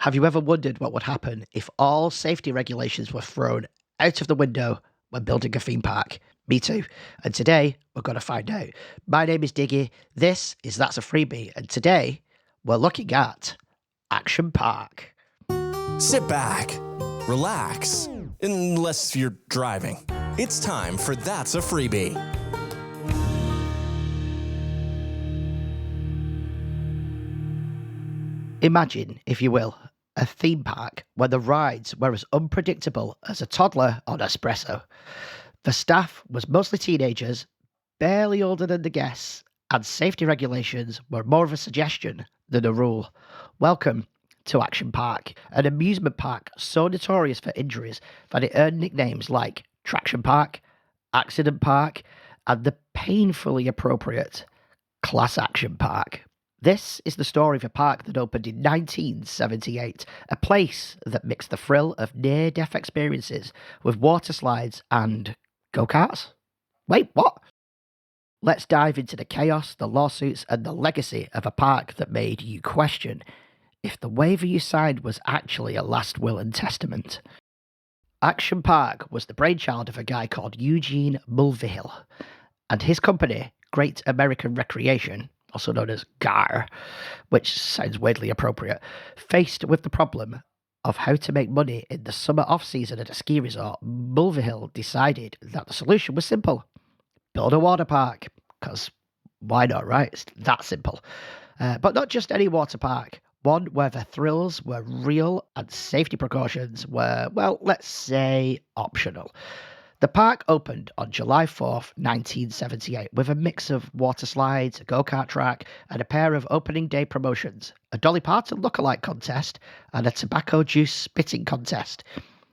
Have you ever wondered what would happen if all safety regulations were thrown out of the window when building a theme park? Me too. And today we're going to find out. My name is Diggy. This is That's a Freebie. And today we're looking at Action Park. Sit back, relax, unless you're driving. It's time for That's a Freebie. Imagine, if you will, a theme park where the rides were as unpredictable as a toddler on espresso. The staff was mostly teenagers, barely older than the guests, and safety regulations were more of a suggestion than a rule. Welcome to Action Park, an amusement park so notorious for injuries that it earned nicknames like Traction Park, Accident Park, and the painfully appropriate Class Action Park. This is the story of a park that opened in 1978, a place that mixed the thrill of near-death experiences with water slides and go-karts. Wait, what? Let's dive into the chaos, the lawsuits, and the legacy of a park that made you question if the waiver you signed was actually a last will and testament. Action Park was the brainchild of a guy called Eugene Mulvihill, and his company, Great American Recreation, also known as GAR, which sounds weirdly appropriate, faced with the problem of how to make money in the summer off-season at a ski resort. Mulvihill decided that the solution was simple. Build a water park, because why not, right? It's that simple. But not just any water park, one where the thrills were real and safety precautions were, well, let's say optional. The park opened on July 4th, 1978, with a mix of water slides, a go-kart track, and a pair of opening day promotions, a Dolly Parton lookalike contest, and a tobacco juice spitting contest.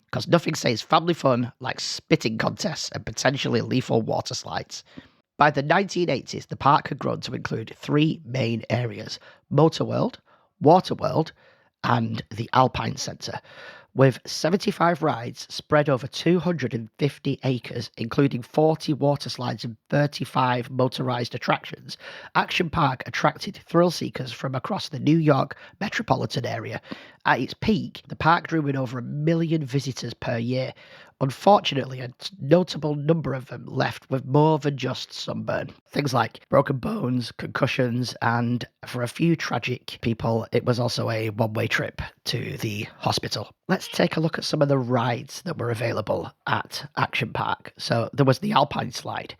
Because nothing says family fun like spitting contests and potentially lethal water slides. By the 1980s, the park had grown to include three main areas: Motor World, Water World, and the Alpine Centre, with 75 rides spread over 250 acres, including 40 water slides and 35 motorised attractions. Action Park attracted thrill seekers from across the New York metropolitan area. At its peak, the park drew in over 1 million visitors per year. Unfortunately, a notable number of them left with more than just sunburn. Things like broken bones, concussions, and for a few tragic people, it was also a one-way trip to the hospital. Let's take a look at some of the rides that were available at Action Park. So there was the Alpine Slide.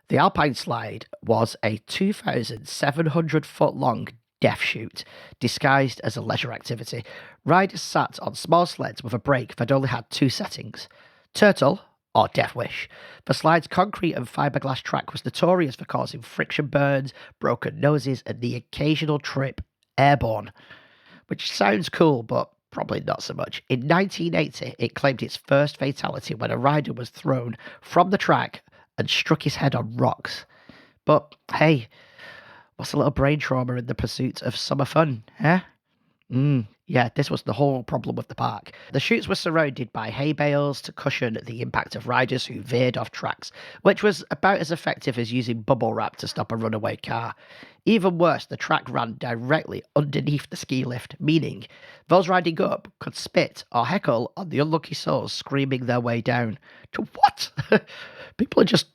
The Alpine Slide was a 2,700 foot long death chute disguised as a leisure activity. Riders sat on small sleds with a brake that only had two settings: Turtle or Death Wish. The slide's concrete and fiberglass track was notorious for causing friction burns, broken noses, and the occasional trip airborne, which sounds cool, but probably not so much. In 1980, it claimed its first fatality when a rider was thrown from the track and struck his head on rocks. But hey, what's a little brain trauma in the pursuit of summer fun, eh? Yeah, this was the whole problem with the park. The chutes were surrounded by hay bales to cushion the impact of riders who veered off tracks, which was about as effective as using bubble wrap to stop a runaway car. Even worse, the track ran directly underneath the ski lift, meaning those riding up could spit or heckle on the unlucky souls screaming their way down. To what? People are just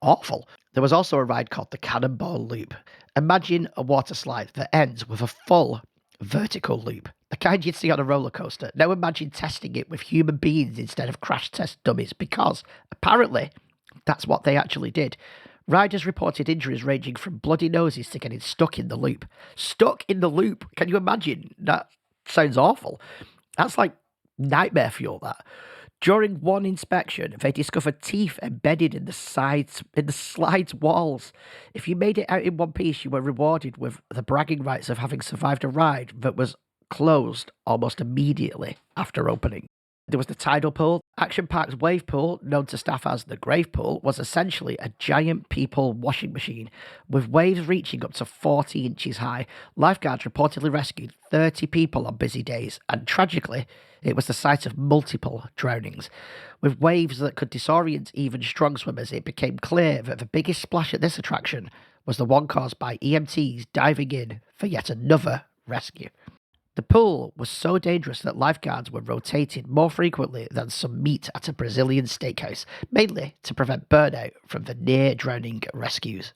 awful. There was also a ride called the Cannonball Loop. Imagine a water slide that ends with a full vertical loop, the kind you'd see on a roller coaster. Now imagine testing it with human beings instead of crash test dummies, because apparently that's what they actually did. Riders reported injuries ranging from bloody noses to getting stuck in the loop. Stuck in the loop? Can you imagine? That sounds awful. That's like nightmare fuel, that. During one inspection, they discovered teeth embedded in the slide's walls. If you made it out in one piece, you were rewarded with the bragging rights of having survived a ride that was closed almost immediately after opening. There was the tidal pool. Action Park's wave pool, known to staff as the grave pool, was essentially a giant people washing machine, with waves reaching up to 40 inches high. Lifeguards reportedly rescued 30 people on busy days, and tragically, it was the site of multiple drownings. With waves that could disorient even strong swimmers, it became clear that the biggest splash at this attraction was the one caused by EMTs diving in for yet another rescue. The pool was so dangerous that lifeguards were rotated more frequently than some meat at a Brazilian steakhouse, mainly to prevent burnout from the near-drowning rescues.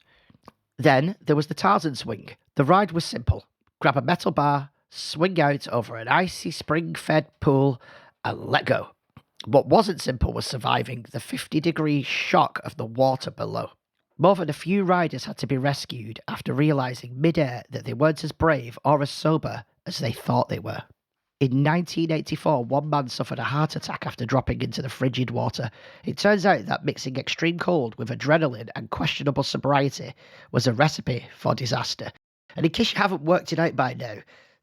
Then there was the Tarzan swing. The ride was simple. Grab a metal bar, swing out over an icy spring-fed pool, and let go. What wasn't simple was surviving the 50-degree shock of the water below. More than a few riders had to be rescued after realising mid-air that they weren't as brave or as sober as they thought they were. In 1984, one man suffered a heart attack after dropping into the frigid water. It turns out that mixing extreme cold with adrenaline and questionable sobriety was a recipe for disaster. And in case you haven't worked it out by now,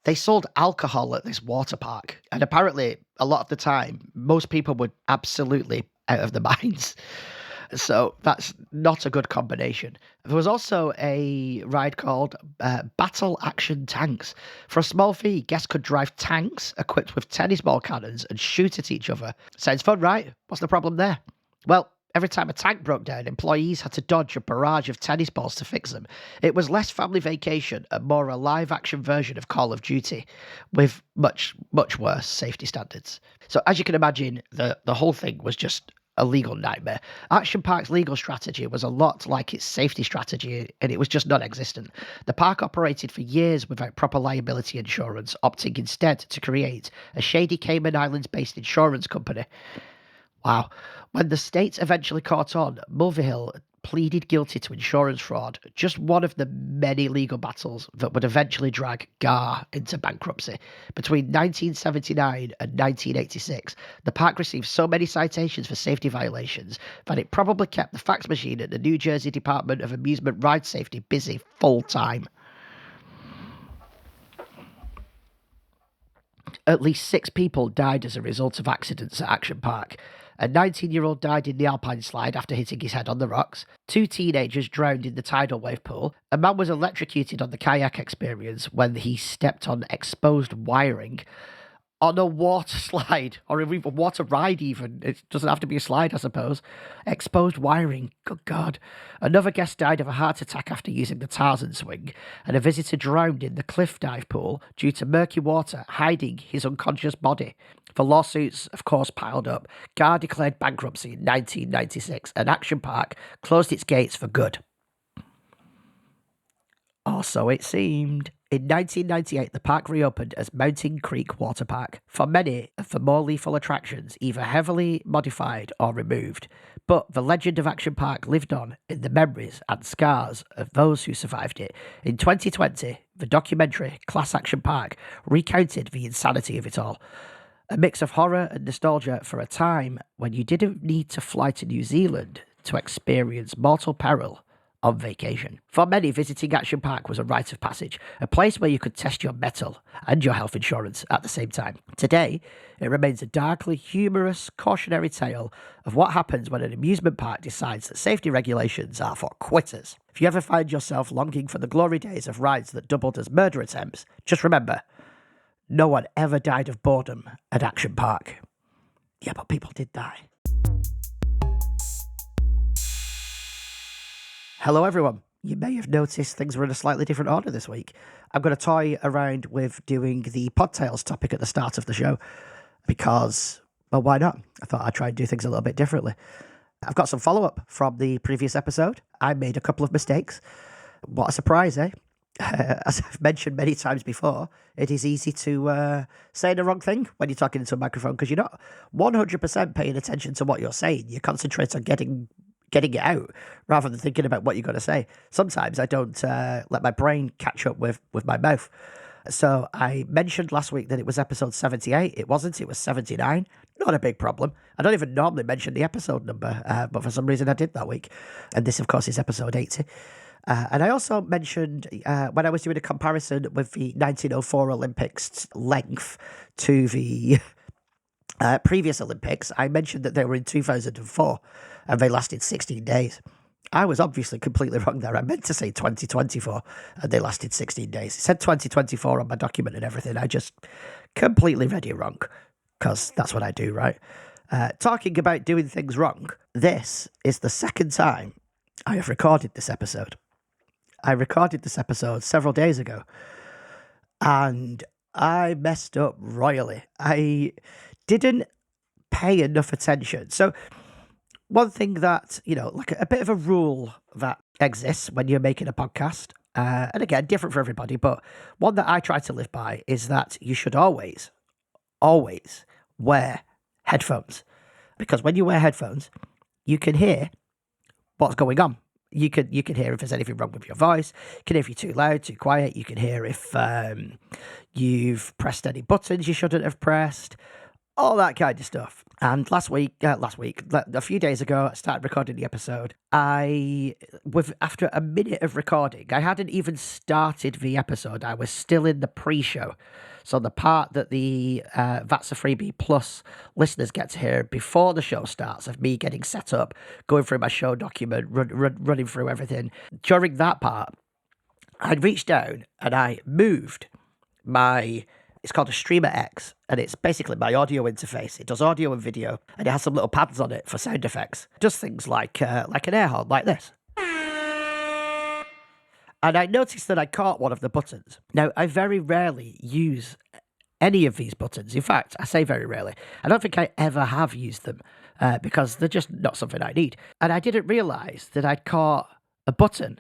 they sold alcohol at this water park. And apparently, a lot of the time, most people were absolutely out of their minds. So that's not a good combination. There was also a ride called Battle Action Tanks. For a small fee, guests could drive tanks equipped with tennis ball cannons and shoot at each other. Sounds fun, right? What's the problem there? Well, every time a tank broke down, employees had to dodge a barrage of tennis balls to fix them. It was less family vacation and more a live-action version of Call of Duty, with much, much worse safety standards. So as you can imagine, the whole thing was just a legal nightmare. Action Park's legal strategy was a lot like its safety strategy, and it was just non-existent. The park operated for years without proper liability insurance, opting instead to create a shady Cayman Islands-based insurance company. Wow. When the state eventually caught on, Mulvihill pleaded guilty to insurance fraud, just one of the many legal battles that would eventually drag GAR into bankruptcy. Between 1979 and 1986, the park received so many citations for safety violations that it probably kept the fax machine at the New Jersey Department of Amusement Ride Safety busy full-time. At least 6 people died as a result of accidents at Action Park. A 19-year-old died in the Alpine slide after hitting his head on the rocks. 2 teenagers drowned in the tidal wave pool. A man was electrocuted on the kayak experience when he stepped on exposed wiring on a water slide, or a water ride even. It doesn't have to be a slide, I suppose. Exposed wiring. Good God. Another guest died of a heart attack after using the Tarzan swing, and a visitor drowned in the cliff dive pool due to murky water hiding his unconscious body. The lawsuits, of course, piled up. GAR declared bankruptcy in 1996, and Action Park closed its gates for good. Or so it seemed. In 1998, the park reopened as Mountain Creek Water Park. For many of the more lethal attractions, either heavily modified or removed. But the legend of Action Park lived on in the memories and scars of those who survived it. In 2020, the documentary Class Action Park recounted the insanity of it all. A mix of horror and nostalgia for a time when you didn't need to fly to New Zealand to experience mortal peril on vacation. For many, visiting Action Park was a rite of passage, a place where you could test your mettle and your health insurance at the same time. Today, it remains a darkly humorous, cautionary tale of what happens when an amusement park decides that safety regulations are for quitters. If you ever find yourself longing for the glory days of rides that doubled as murder attempts, just remember, no one ever died of boredom at Action Park. Yeah, but people did die. Hello, everyone. You may have noticed things were in a slightly different order this week. I'm going to toy around with doing the Podtails topic at the start of the show because, well, why not? I thought I'd try and do things a little bit differently. I've got some follow-up from the previous episode. I made a couple of mistakes. What a surprise, eh? As I've mentioned many times before, it is easy to say the wrong thing when you're talking into a microphone because you're not 100% paying attention to what you're saying. You concentrate on getting it out rather than thinking about what you're going to say. Sometimes I don't let my brain catch up with my mouth. So I mentioned last week that it was episode 78. It wasn't. It was 79. Not a big problem. I don't even normally mention the episode number, but for some reason I did that week. And this, of course, is episode 80. And I also mentioned when I was doing a comparison with the 1904 Olympics length to the previous Olympics, I mentioned that they were in 2004 and they lasted 16 days. I was obviously completely wrong there. I meant to say 2024 and they lasted 16 days. It said 2024 on my document and everything. I just completely read it wrong because that's what I do, right? Talking about doing things wrong, this is the second time I have recorded this episode. I recorded this episode several days ago, and I messed up royally. I didn't pay enough attention. So, one thing that, like a bit of a rule that exists when you're making a podcast, and again, different for everybody, but one that I try to live by is that you should always wear headphones. Because when you wear headphones, you can hear what's going on. You can hear if there's anything wrong with your voice. You can hear if you're too loud, too quiet. You can hear if you've pressed any buttons you shouldn't have pressed. All that kind of stuff. And a few days ago, I started recording the episode. After a minute of recording, I hadn't even started the episode. I was still in the pre-show. So the part that the That's a Freebie Plus listeners get to hear before the show starts, of me getting set up, going through my show document, running through everything. During that part, I'd reached down and I moved it's called a Streamer X, and it's basically my audio interface. It does audio and video, and it has some little pads on it for sound effects. It does things like an air horn, like this. And I noticed that I caught one of the buttons. Now, I very rarely use any of these buttons. In fact, I say very rarely. I don't think I ever have used them because they're just not something I need. And I didn't realise that I'd caught a button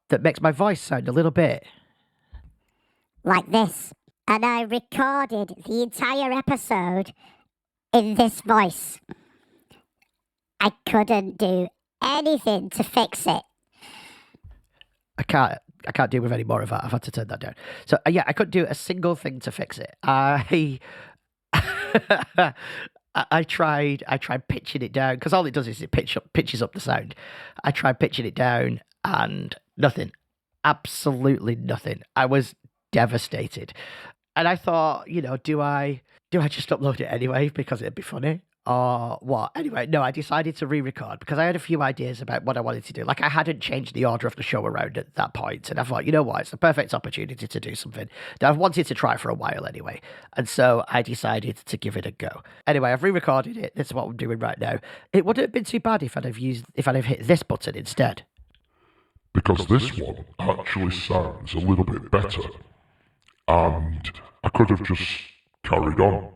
that makes my voice sound a little bit like this. And I recorded the entire episode in this voice. I couldn't do anything to fix it. I can't deal with any more of that. I've had to turn that down. So yeah, I couldn't do a single thing to fix it. I tried pitching it down, because all it does is it pitches up the sound. I tried pitching it down and nothing. Absolutely nothing. I was devastated. And I thought, do I just upload it anyway because it'd be funny? Or what? Anyway, no, I decided to re-record because I had a few ideas about what I wanted to do. Like, I hadn't changed the order of the show around at that point. And I thought, you know what? It's the perfect opportunity to do something that I've wanted to try for a while anyway. And so I decided to give it a go. Anyway, I've re-recorded it. That's what I'm doing right now. It wouldn't have been too bad if I'd have hit this button instead. Because this one actually sounds a little bit better. And I could have just carried on.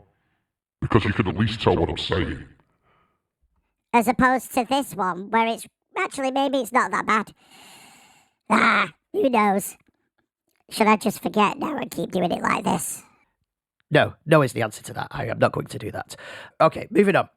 Because you can at least tell what I'm saying. As opposed to this one, where it's actually, maybe it's not that bad. Who knows? Should I just forget now and keep doing it like this? No is the answer to that. I am not going to do that. Okay, moving on.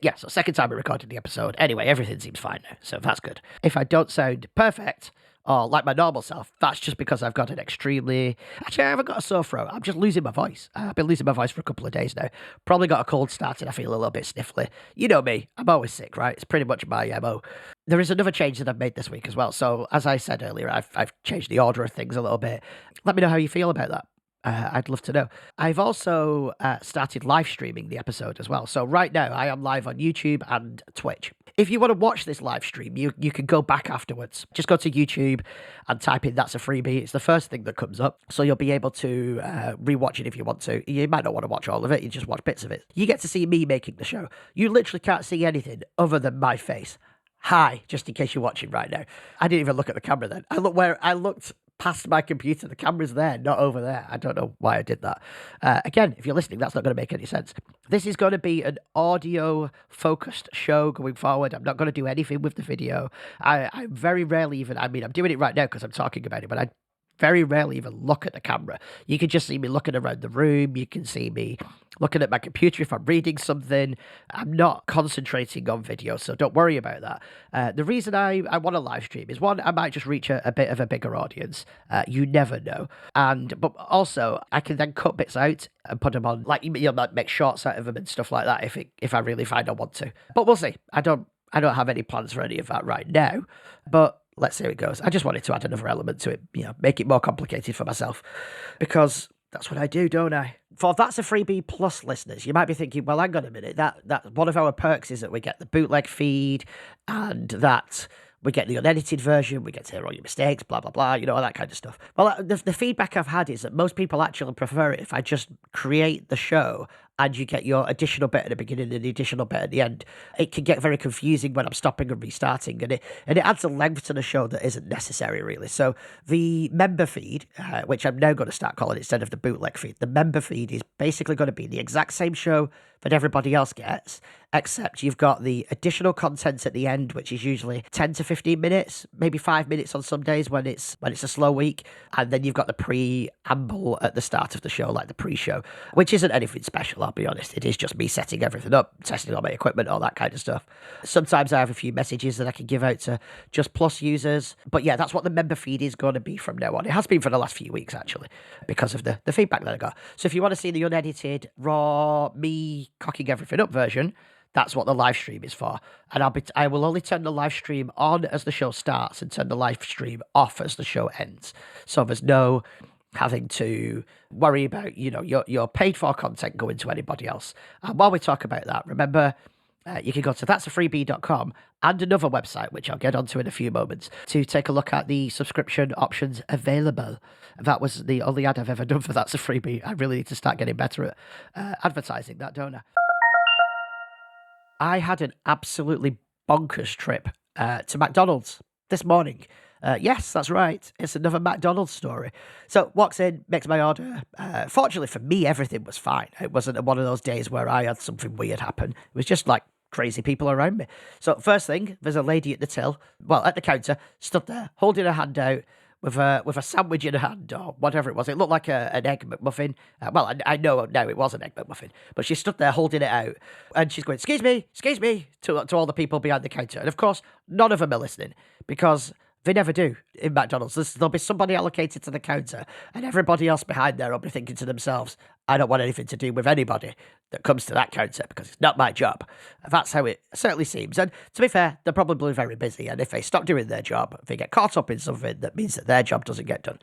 Yeah, so second time I recorded the episode. Anyway, everything seems fine now, so that's good. If I don't sound perfect, or like my normal self, that's just because I've got actually, I haven't got a sore throat. I'm just losing my voice. I've been losing my voice for a couple of days now. Probably got a cold start and I feel a little bit sniffly. You know me, I'm always sick, right? It's pretty much my MO. There is another change that I've made this week as well. So as I said earlier, I've changed the order of things a little bit. Let me know how you feel about that. I'd love to know. I've also started live streaming the episode as well. So right now I am live on YouTube and Twitch. If you want to watch this live stream, you can go back afterwards. Just go to YouTube and type in That's a Freebie. It's the first thing that comes up. So you'll be able to rewatch it if you want to. You might not want to watch all of it. You just watch bits of it. You get to see me making the show. You literally can't see anything other than my face. Hi, just in case you're watching right now. I didn't even look at the camera then. I looked past my computer. The camera's there, not over there. I don't know why I did that. Again, if you're listening, that's not going to make any sense. This is going to be an audio-focused show going forward. I'm not going to do anything with the video. I very rarely even, I'm doing it right now because I'm talking about it, but I very rarely even look at the camera. You can just see me looking around the room. You can see me looking at my computer if I'm reading something. I'm not concentrating on video, so don't worry about that. The reason I want to live stream is, one, I might just reach a bit of a bigger audience. You never know. But also, I can then cut bits out and put them on, like, make shorts out of them and stuff like that if I really find I want to. But we'll see. I don't have any plans for any of that right now, but let's see how it goes. I just wanted to add another element to it, make it more complicated for myself, because that's what I do, don't I? For That's a Freebie Plus listeners, you might be thinking, well, hang on a minute, that one of our perks is that we get the bootleg feed, and that we get the unedited version, we get to hear all your mistakes, blah, blah, blah, all that kind of stuff. Well, the feedback I've had is that most people actually prefer it if I just create the show and you get your additional bit at the beginning and the additional bit at the end. It can get very confusing when I'm stopping and restarting, and it adds a length to the show that isn't necessary, really. So the member feed, which I'm now going to start calling instead of the bootleg feed, the member feed is basically going to be the exact same show that everybody else gets, except you've got the additional content at the end, which is usually 10 to 15 minutes, maybe 5 minutes on some days when it's a slow week, and then you've got the preamble at the start of the show, like the pre-show, which isn't anything special, I'll be honest. It is just me setting everything up, testing all my equipment, all that kind of stuff. Sometimes I have a few messages that I can give out to Just Plus users, but yeah, that's what the member feed is going to be from now on. It has been for the last few weeks, actually, because of the feedback that I got. So if you want to see the unedited, raw, me cocking everything up version, that's what the live stream is for. And I will only turn the live stream on as the show starts and turn the live stream off as the show ends. So there's no having to worry about, your paid for content going to anybody else. And while we talk about that, remember, you can go to that'safreebie.com and another website, which I'll get onto in a few moments, to take a look at the subscription options available. That was the only ad I've ever done for That's a Freebie. I really need to start getting better at advertising that, don't I? I had an absolutely bonkers trip to McDonald's this morning. Yes, that's right. It's another McDonald's story. So, walks in, makes my order. Fortunately for me, everything was fine. It wasn't one of those days where I had something weird happen. It was just like crazy people around me. So, first thing, there's a lady at the at the counter, stood there, holding her hand out, with a sandwich in her hand or whatever it was. It looked like an Egg McMuffin. I know now it was an Egg McMuffin, but she stood there holding it out, and she's going, excuse me, to all the people behind the counter. And of course, none of them are listening, because they never do in McDonald's. There'll be somebody allocated to the counter, and everybody else behind there will be thinking to themselves, I don't want anything to do with anybody that comes to that counter because it's not my job. That's how it certainly seems. And to be fair, they're probably very busy, and if they stop doing their job, if they get caught up in something that means that their job doesn't get done.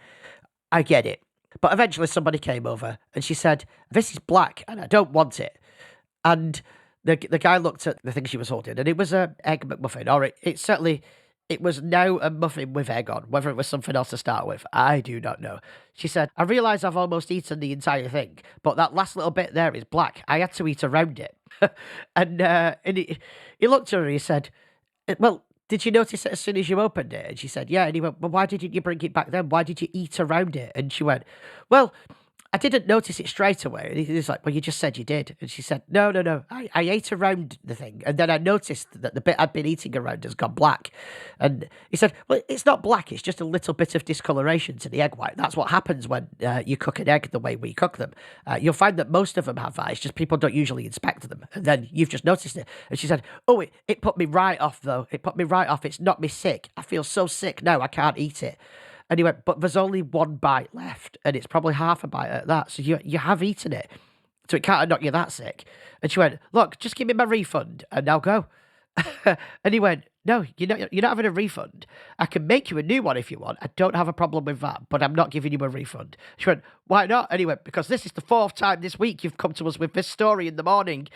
I get it. But eventually somebody came over and she said, this is black and I don't want it. And the guy looked at the thing she was holding, and it was an Egg McMuffin, or it was now a muffin with egg on. Whether it was something else to start with, I do not know. She said, I realise I've almost eaten the entire thing, but that last little bit there is black. I had to eat around it. and he looked at her and he said, well, did you notice it as soon as you opened it? And she said, yeah. And he went, well, why didn't you bring it back then? Why did you eat around it? And she went, well, I didn't notice it straight away. And he was like, well, you just said you did. And she said, no. I ate around the thing. And then I noticed that the bit I'd been eating around has gone black. And he said, well, it's not black. It's just a little bit of discoloration to the egg white. That's what happens when you cook an egg the way we cook them. You'll find that most of them have that. It's just people don't usually inspect them. And then you've just noticed it. And she said, oh, it put me right off, though. It put me right off. It's knocked me sick. I feel so sick now. I can't eat it. And he went, but there's only one bite left, and it's probably half a bite at that. So you have eaten it. So it can't have knocked you that sick. And she went, look, just give me my refund, and I'll go. And he went, no, you're not having a refund. I can make you a new one if you want. I don't have a problem with that, but I'm not giving you a refund. She went, why not? And he went, because this is the 4th time this week you've come to us with this story in the morning.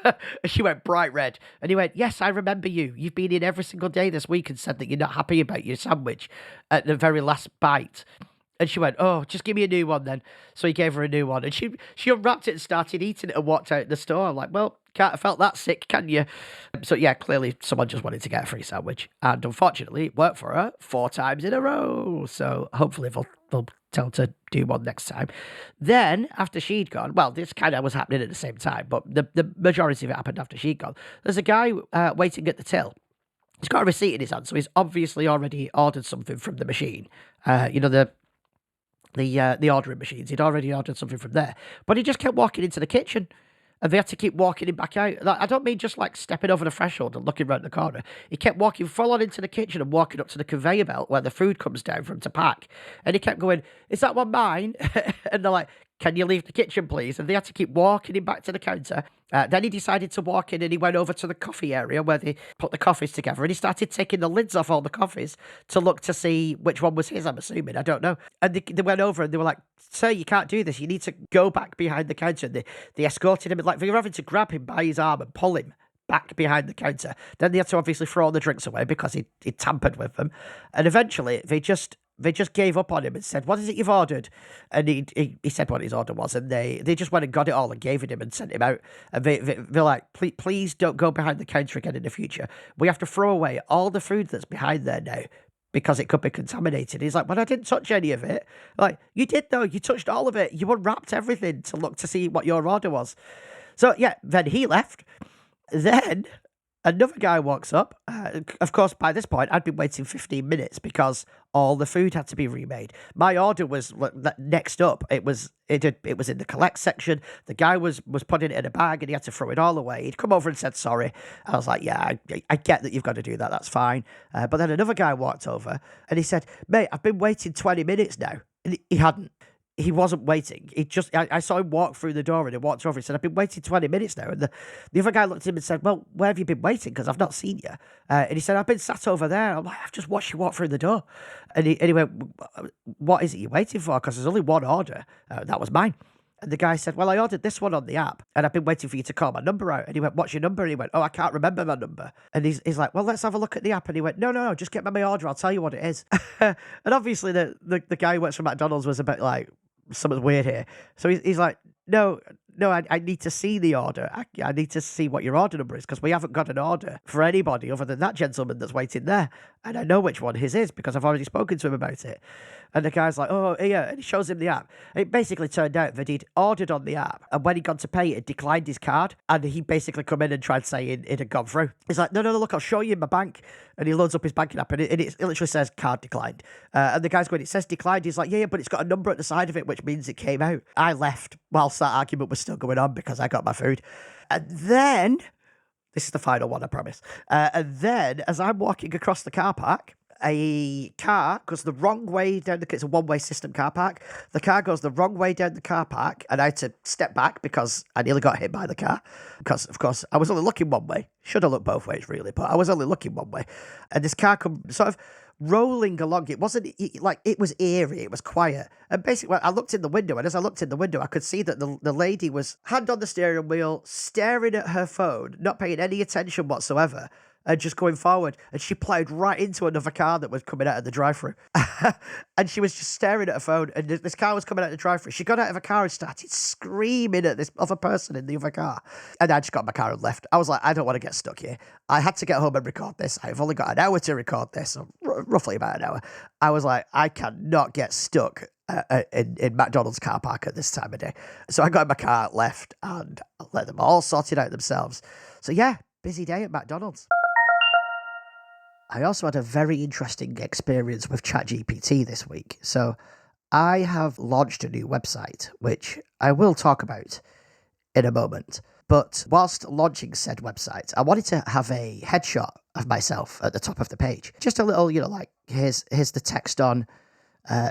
And she went bright red. And he went, yes, I remember you. You've been in every single day this week and said that you're not happy about your sandwich at the very last bite. And she went, oh, just give me a new one then. So he gave her a new one. And she unwrapped it and started eating it and walked out the store. I'm like, well, can't have felt that sick, can you? So yeah, clearly someone just wanted to get a free sandwich. And unfortunately, it worked for her 4 times in a row. So hopefully they'll tell her to do one next time. Then, after she'd gone, well, this kind of was happening at the same time, but the majority of it happened after she'd gone. There's a guy waiting at the till. He's got a receipt in his hand, so he's obviously already ordered something from the machine. The ordering machines. He'd already ordered something from there. But he just kept walking into the kitchen. And they had to keep walking him back out. I don't mean just like stepping over the threshold and looking around the corner. He kept walking full on into the kitchen and walking up to the conveyor belt where the food comes down from to pack. And he kept going, is that one mine? And they're like, can you leave the kitchen, please? And they had to keep walking him back to the counter. Then he decided to walk in and he went over to the coffee area where they put the coffees together, and he started taking the lids off all the coffees to look to see which one was his, I'm assuming. I don't know. And they went over and they were like, sir, you can't do this. You need to go back behind the counter. And they escorted him. Like, they were having to grab him by his arm and pull him back behind the counter. Then they had to obviously throw all the drinks away because he tampered with them. And eventually they just They just gave up on him and said, "What is it you've ordered?" And he said what his order was, and they just went and got it all and gave it him and sent him out. And they're like, please don't go behind the counter again in the future. We have to throw away all the food that's behind there now because it could be contaminated. He's like, "Well, I didn't touch any of it." Like, "You did though. You touched all of it. You unwrapped everything to look to see what your order was." So yeah, then he left. Then another guy walks up. Of course, by this point, I'd been waiting 15 minutes because all the food had to be remade. My order was next up. It was in the collect section. The guy was putting it in a bag and he had to throw it all away. He'd come over and said sorry. I was like, "Yeah, I get that you've got to do that. That's fine." But then another guy walked over and he said, "Mate, I've been waiting 20 minutes now." And he hadn't. He wasn't waiting. I saw him walk through the door and he walked over. He said, "I've been waiting 20 minutes now." And the other guy looked at him and said, "Well, where have you been waiting? Because I've not seen you." And he said, "I've been sat over there." I'm like, "I've just watched you walk through the door." And he went, "What is it you're waiting for? Because there's only one order." That was mine. And the guy said, "Well, I ordered this one on the app and I've been waiting for you to call my number out." And he went, "What's your number?" And he went, "Oh, I can't remember my number." And he's like, "Well, let's have a look at the app." And he went, No, just get me my order. I'll tell you what it is." And obviously the guy who works for McDonald's was a bit like, "Something's weird here." So he's like, no, I need to see the order. I need to see what your order number is because we haven't got an order for anybody other than that gentleman that's waiting there. And I know which one his is because I've already spoken to him about it. And the guy's like, "Oh, yeah." And he shows him the app. And it basically turned out that he'd ordered on the app. And when he'd gone to pay, it declined his card. And he basically come in and tried saying it had gone through. He's like, no, look, I'll show you my bank. And he loads up his banking app. And it literally says card declined. And the guy's going, "It says declined." He's like, yeah, but it's got a number at the side of it, which means it came out. I left whilst that argument was still going on because I got my food. And then, this is the final one, I promise. And then, as I'm walking across the car park, a car goes the wrong way down it's a one-way system car park. The car goes the wrong way down the car park, and I had to step back because I nearly got hit by the car. Because, of course, I was only looking one way. Should have looked both ways, really, but I was only looking one way. And this car come sort of rolling along. It wasn't like it was eerie. It was quiet. And basically, I looked in the window, and as I looked in the window, I could see that the lady was hand on the steering wheel, staring at her phone, not paying any attention whatsoever, and just going forward. And she plowed right into another car that was coming out of the drive-thru. And she was just staring at her phone, and this car was coming out of the drive-thru. She got out of her car and started screaming at this other person in the other car. And I just got in my car and left. I was like, I don't want to get stuck here. I had to get home and record this. I've only got an hour to record this, or roughly about an hour. I was like, I cannot get stuck in McDonald's car park at this time of day. So I got in my car, left, and let them all sort it out themselves. So yeah, busy day at McDonald's. I also had a very interesting experience with ChatGPT this week. So I have launched a new website, which I will talk about in a moment. But whilst launching said website, I wanted to have a headshot of myself at the top of the page. Just a little, like, here's the text on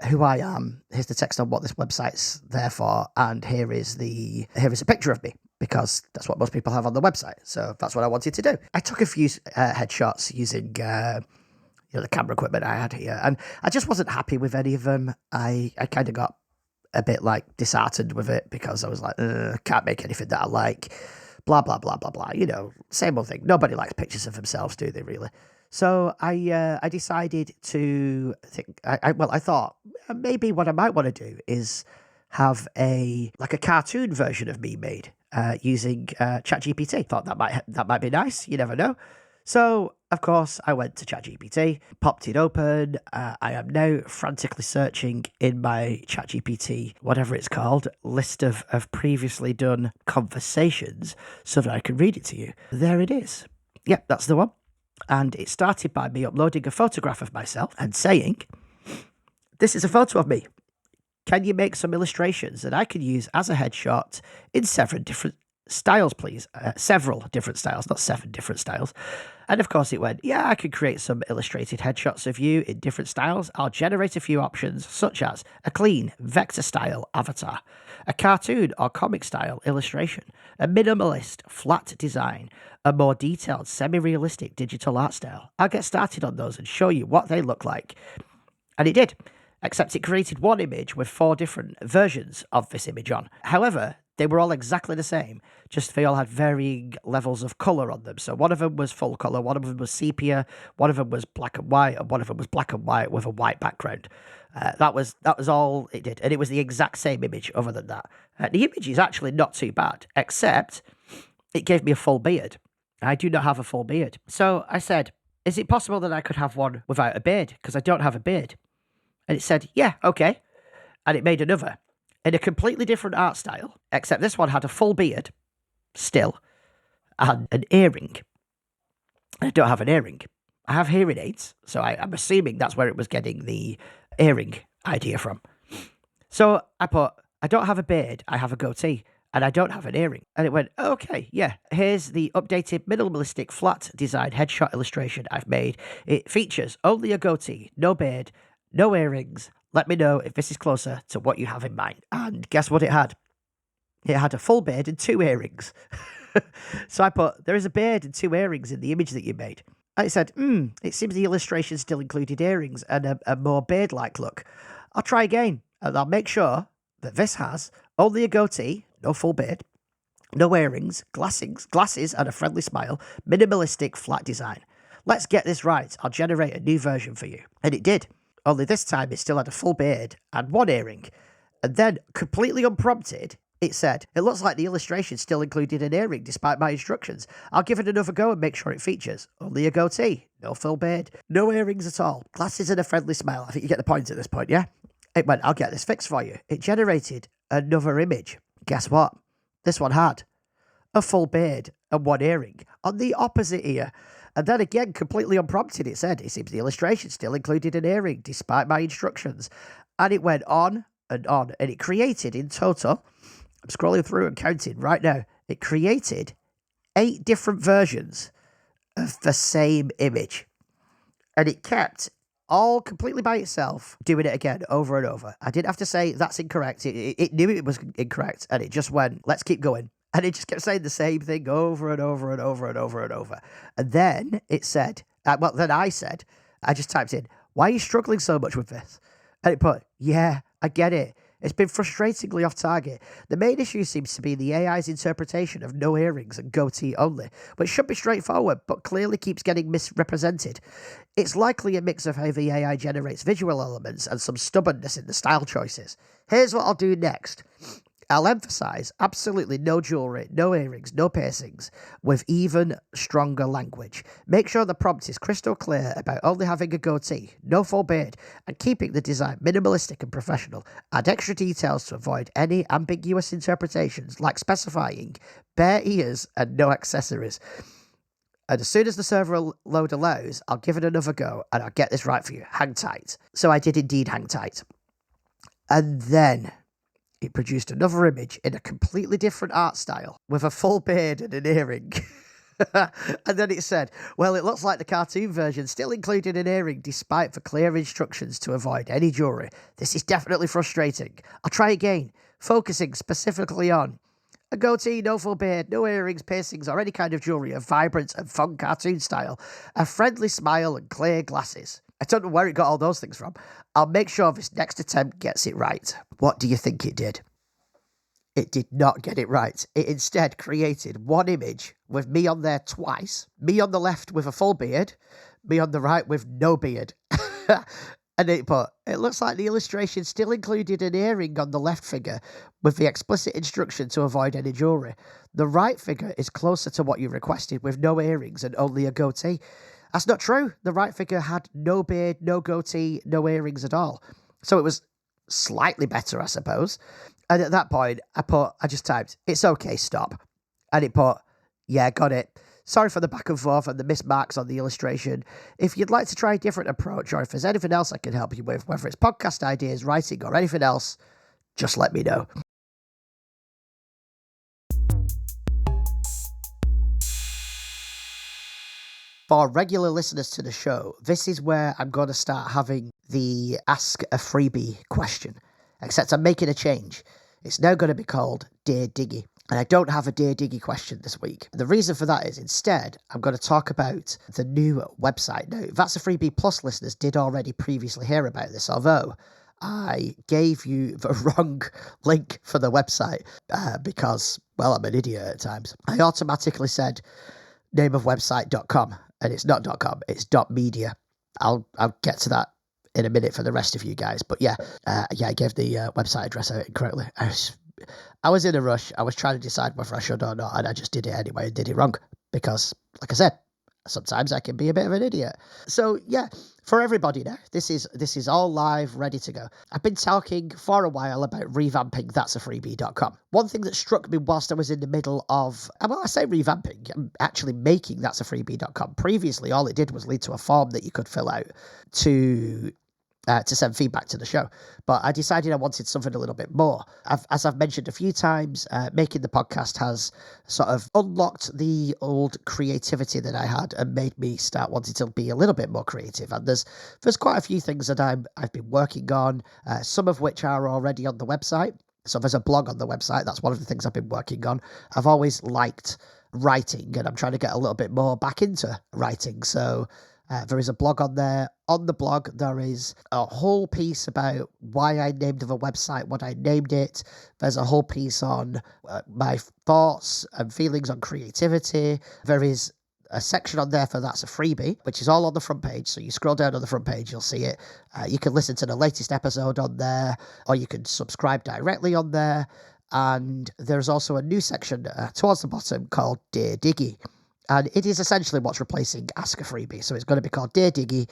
who I am. Here's the text on what this website's there for. And here is a picture of me, because that's what most people have on the website. So that's what I wanted to do. I took a few headshots using the camera equipment I had here, and I just wasn't happy with any of them. I kind of got a bit like disheartened with it because I was like, can't make anything that I like, blah, blah, blah, blah, blah. Same old thing. Nobody likes pictures of themselves, do they, really? So I decided to think, I thought maybe what I might want to do is have a cartoon version of me made using ChatGPT. Thought that might be nice. You never know. So, of course, I went to ChatGPT, popped it open. I am now frantically searching in my ChatGPT, whatever it's called, list of previously done conversations so that I can read it to you. There it is. Yep, that's the one. And it started by me uploading a photograph of myself and saying, "This is a photo of me. Can you make some illustrations that I can use as a headshot in several different styles, please?" Several different styles, not 7 different styles. And of course it went, "Yeah, I could create some illustrated headshots of you in different styles. I'll generate a few options, such as a clean vector style avatar, a cartoon or comic style illustration, a minimalist flat design, a more detailed semi-realistic digital art style. I'll get started on those and show you what they look like." And it did. Except it created one image with 4 different versions of this image on. However, They were all exactly the same, just they all had varying levels of colour on them. So one of them was full colour, one of them was sepia, one of them was black and white, and one of them was black and white with a white background. That was all it did, and it was the exact same image. Other than that, the image is actually not too bad, except it gave me a full beard. I do not have a full beard, so I said, "Is it possible that I could have one without a beard? Because I don't have a beard." And it said, "Yeah, okay," and it made another in a completely different art style, except this one had a full beard, still, and an earring. I don't have an earring. I have hearing aids, so I'm assuming that's where it was getting the earring idea from. So I put, I don't have a beard, I have a goatee, and I don't have an earring. And it went, okay, yeah, here's the updated minimalistic flat design headshot illustration I've made. It features only a goatee, no beard, no earrings. Let me know if this is closer to what you have in mind. And guess what it had? It had a full beard and 2 earrings. So I put, there is a beard and 2 earrings in the image that you made. And it said, it seems the illustration still included earrings and a more beard-like look. I'll try again, and I'll make sure that this has only a goatee, no full beard, no earrings, glasses and a friendly smile, minimalistic flat design. Let's get this right. I'll generate a new version for you. And it did. Only this time it still had a full beard and 1 earring. And then, completely unprompted, it said, it looks like the illustration still included an earring despite my instructions. I'll give it another go and make sure it features only a goatee, no full beard, no earrings at all, glasses and a friendly smile. I think you get the point at this point, yeah? It went, I'll get this fixed for you. It generated another image. Guess what? This one had a full beard and 1 earring on the opposite ear. And then again, completely unprompted, it said, it seems the illustration still included an earring despite my instructions. And it went on, and it created in total, I'm scrolling through and counting right now, it created 8 different versions of the same image. And it kept all completely by itself, doing it again over and over. I didn't have to say, that's incorrect. It knew it was incorrect, and it just went, let's keep going. And it just kept saying the same thing over and over and over and over and over. And then it said, I just typed in, why are you struggling so much with this? And it put, yeah, I get it. It's been frustratingly off target. The main issue seems to be the AI's interpretation of no earrings and goatee only, which should be straightforward, but clearly keeps getting misrepresented. It's likely a mix of how the AI generates visual elements and some stubbornness in the style choices. Here's what I'll do next. I'll emphasise absolutely no jewellery, no earrings, no piercings, with even stronger language. Make sure the prompt is crystal clear about only having a goatee, no full beard, and keeping the design minimalistic and professional. Add extra details to avoid any ambiguous interpretations, like specifying bare ears and no accessories. And as soon as the server load allows, I'll give it another go, and I'll get this right for you. Hang tight. So I did indeed hang tight. And then it produced another image in a completely different art style with a full beard and an earring. And then it said, well, it looks like the cartoon version still included an earring despite the clear instructions to avoid any jewellery. This is definitely frustrating. I'll try again, focusing specifically on a goatee, no full beard, no earrings, piercings, or any kind of jewellery, a vibrant and fun cartoon style, a friendly smile and clear glasses. I don't know where it got all those things from. I'll make sure this next attempt gets it right. What do you think it did? It did not get it right. It instead created one image with me on there twice, me on the left with a full beard, me on the right with no beard. And it looks like the illustration still included an earring on the left figure with the explicit instruction to avoid any jewellery. The right figure is closer to what you requested with no earrings and only a goatee. That's not true. The right figure had no beard, no goatee, no earrings at all. So it was slightly better, I suppose. And at that point, I just typed, it's okay, stop. And it put, yeah, got it. Sorry for the back and forth and the mismarks on the illustration. If you'd like to try a different approach, or if there's anything else I can help you with, whether it's podcast ideas, writing, or anything else, just let me know. For regular listeners to the show, this is where I'm going to start having the Ask a Freebie question. Except I'm making a change. It's now going to be called Dear Diggy. And I don't have a Dear Diggy question this week. The reason for that is instead, I'm going to talk about the new website. Now, That's a Freebie Plus listeners did already previously hear about this, although I gave you the wrong link for the website because, well, I'm an idiot at times. I automatically said nameofwebsite.com, and it's not .com, it's .media. I'll get to that in a minute for the rest of you guys. But yeah, I gave the website address out incorrectly. I was in a rush. I was trying to decide whether I should or not, and I just did it anyway and did it wrong because, like I said, sometimes I can be a bit of an idiot. So yeah, for everybody now, this is all live, ready to go. I've been talking for a while about revamping that'safreebie.com. One thing that struck me whilst I was in the middle of, well, I say revamping, I'm actually making that'safreebie.com. Previously, all it did was lead to a form that you could fill out to send feedback to the show. But I decided I wanted something a little bit more. As I've mentioned a few times, making the podcast has sort of unlocked the old creativity that I had and made me start wanting to be a little bit more creative. And there's quite a few things that I've been working on, some of which are already on the website. So there's a blog on the website. That's one of the things I've been working on. I've always liked writing, and I'm trying to get a little bit more back into writing. So there is a blog on there. On the blog, there is a whole piece about why I named the website what I named it. There's a whole piece on my thoughts and feelings on creativity. There is a section on there for That's a Freebie, which is all on the front page. So you scroll down on the front page, you'll see it. You can listen to the latest episode on there, or you can subscribe directly on there. And there's also a new section towards the bottom called Dear Diggy. And it is essentially what's replacing Ask a Freebie. So it's going to be called Dear Diggy.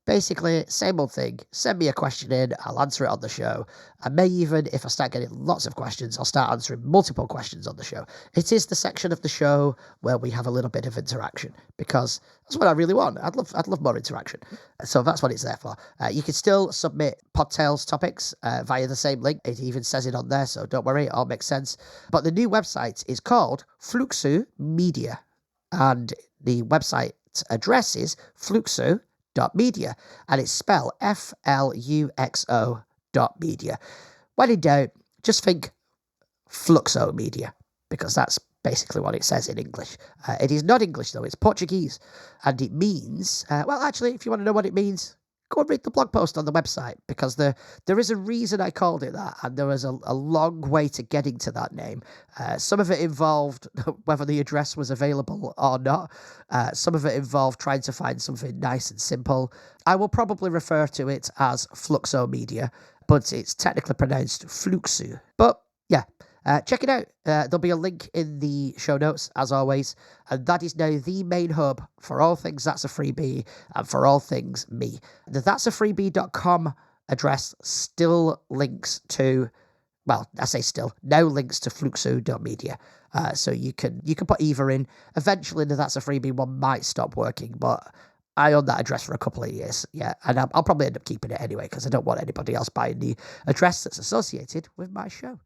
Basically, same old thing. Send me a question in. I'll answer it on the show. I may even, if I start getting lots of questions, I'll start answering multiple questions on the show. It is the section of the show where we have a little bit of interaction, because that's what I really want. I'd love more interaction. So that's what it's there for. You can still submit Podtails topics via the same link. It even says it on there, so don't worry, it all makes sense. But the new website is called Fluxo Media. And the website address is fluxo.media, and it's spelled FLUXO.media. When in doubt, just think Fluxo Media, because that's basically what it says in English. It is not English, though, it's Portuguese, and it means, well, actually, if you want to know what it means, go and read the blog post on the website, because there is a reason I called it that, and there was a long way to getting to that name. Some of it involved whether the address was available or not. Some of it involved trying to find something nice and simple. I will probably refer to it as Fluxo Media, but it's technically pronounced Fluxo. But yeah, check it out. There'll be a link in the show notes, as always. And that is now the main hub for all things That's a Freebie and for all things me. The that'safreebie.com address still links to, well, I say still, now links to fluxo.media. So you can put either in. Eventually, the That's a Freebie one might stop working, but I own that address for a couple of years, yeah, and I'll probably end up keeping it anyway, because I don't want anybody else buying the address that's associated with my show.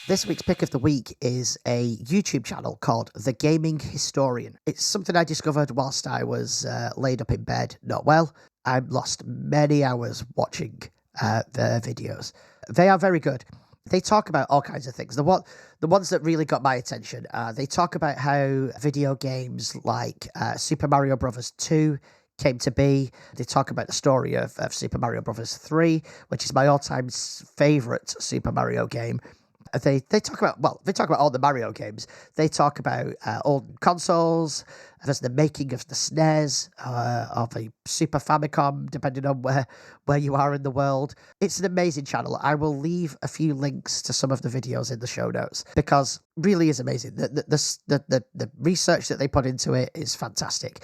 This week's pick of the week is a YouTube channel called The Gaming Historian. It's something I discovered whilst I was laid up in bed, not well. I lost many hours watching their videos. They are very good. They talk about all kinds of things. The ones that really got my attention, they talk about how video games like Super Mario Bros. 2 came to be. They talk about the story of Super Mario Bros. 3, which is my all-time favourite Super Mario game. They talk about all the Mario games. They talk about old consoles. There's the making of the SNES, of a Super Famicom, depending on where you are in the world. It's an amazing channel. I will leave a few links to some of the videos in the show notes, because really is amazing. The research that they put into it is fantastic.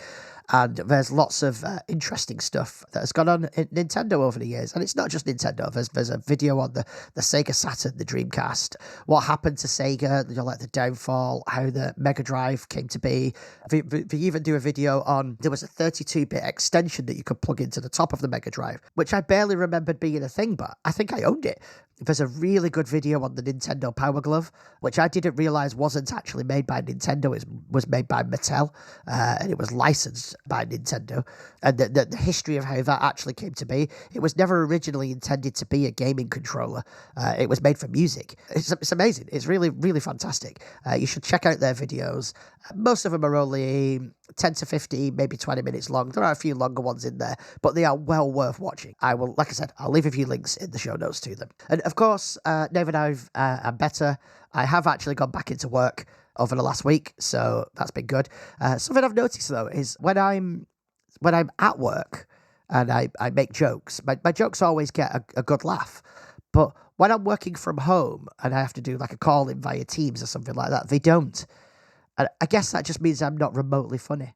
And there's lots of interesting stuff that has gone on in Nintendo over the years. And it's not just Nintendo. There's a video on the Sega Saturn, the Dreamcast, what happened to Sega, like the downfall, how the Mega Drive came to be. They even do a video on, there was a 32-bit extension that you could plug into the top of the Mega Drive, which I barely remembered being a thing, but I think I owned it. There's a really good video on the Nintendo Power Glove, which I didn't realize wasn't actually made by Nintendo. It was made by Mattel, and it was licensed by Nintendo. And the history of how that actually came to be, it was never originally intended to be a gaming controller. It was made for music. It's amazing. It's really, really fantastic. You should check out their videos. Most of them are only 10 to 15, maybe 20 minutes long. There are a few longer ones in there, but they are well worth watching. Like I said, I'll leave a few links in the show notes to them. And of course, Dave and I'm better. I have actually gone back into work over the last week, so that's been good. Something I've noticed though is when I'm at work and I make jokes, my jokes always get a good laugh. But when I'm working from home and I have to do like a call in via Teams or something like that, they don't. And I guess that just means I'm not remotely funny.